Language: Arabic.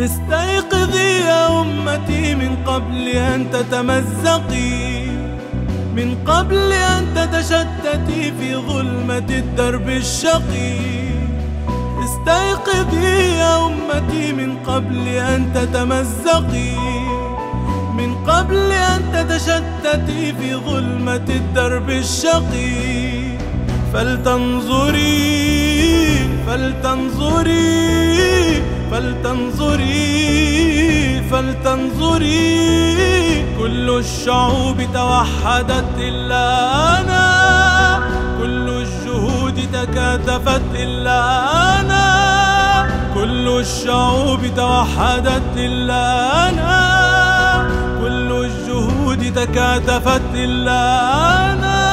استيقظي يا أمتي من قبل أن تتمزقي، من قبل أن تتشتتي في ظلمة الدرب الشقي. استيقظي يا أمتي من قبل أن تتمزقي، من قبل أن تتشتتي في ظلمة الدرب الشقي. فلتنظري فلتنظري فلتنظري فلتنظري، كل الشعوب توحدت إلا أنا، كل الجهود تكاتفت إلا أنا، كل الشعوب توحدت إلا أنا، كل الجهود تكاتفت إلا أنا.